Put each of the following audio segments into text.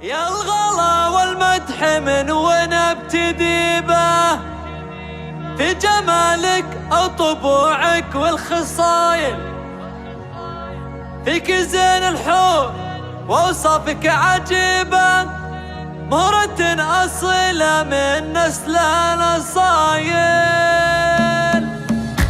يا الغلا والمدح من وين ابتدي به؟ في جمالك او طبوعك والخصايل، فيك زين الحور واوصافك عجيبة، مهرة اصيلة من نسل الاصايل.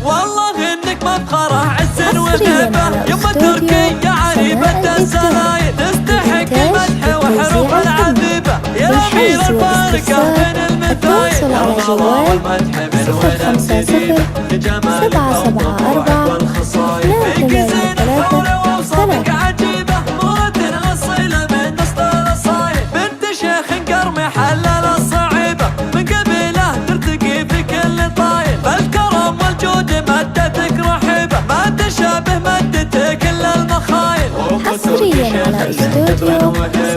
والله انك مفخرة عز وهبة، يما تركية عريبة السرايل، تستحق المدح وحروف العذيبة، يا الأميرة الفارقة من المثايل. يا الغلا والمدح من وين ابتدي به؟ لجمالك وطبوعك والخصايل، فيك زين الحور واوصافك عجيبة، مهرة اصيلة من نسل الاصايل، بنت شيخ قرمي حلل الصعيبة، من قبيله ترتقي في كل طايل، فالكرم والجود مدتك رحيبة، ما تشابه مدتك الا المخايل. حصريا على استوديو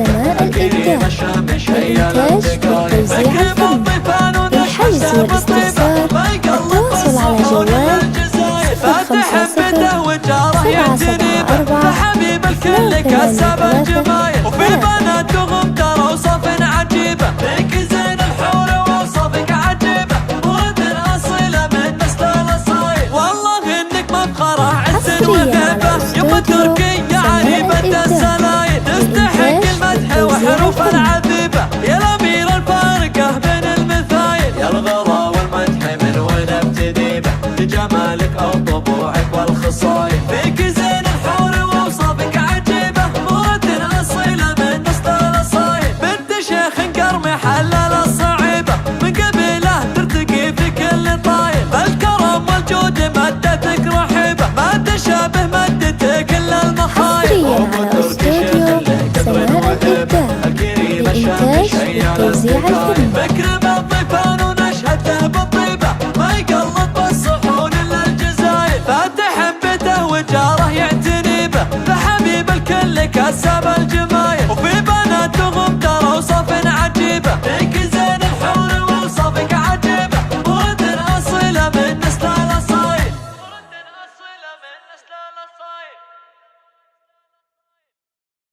سماء الإبداع للإنتاج والتوزيع الفني. للحجز والاستفسار التواصل على جوال 050 فحبيب الكل كسب الجمايل، وفي بناتهم ترى وصف عجيبة، فيك زين الحور ووصفك عجيبة، مهرة اصيلة من نسل الاصايل. والله انك مفخرة عز وهبة، يما تركية عريبة السلايل، تستحق المدح وحروف العذيبة، يا الأميرة الفارقة بين المثايل. يا الغلا والمدح من وين ابتدي به؟ لجمالك او طبوعك والخصايل، فيك زين الحور واوصافك عجيبة، مهرة اصيلة من نسل الاصايل، بنت شيخ قرمي حلل الصعيبة، من قبيله ترتقي في كل طايل، فالكرم والجود مدتك رحيبة، ما تشابه مدتك الا المخايل. حصريا على استوديو سماء الإبداع للإنتاج والتوزيع الفني. مكرم الضيفان ونشهده بالطيبة، ما يقلط بالصحون الا الجزايل، فاتح بيته وجاره يعتني به، فحبيب الكل كسب الجمايل، وفي بناتهم ترى وصف عجيبة، فيك زين الحور واوصافك عجيبة، مهرة اصيلة من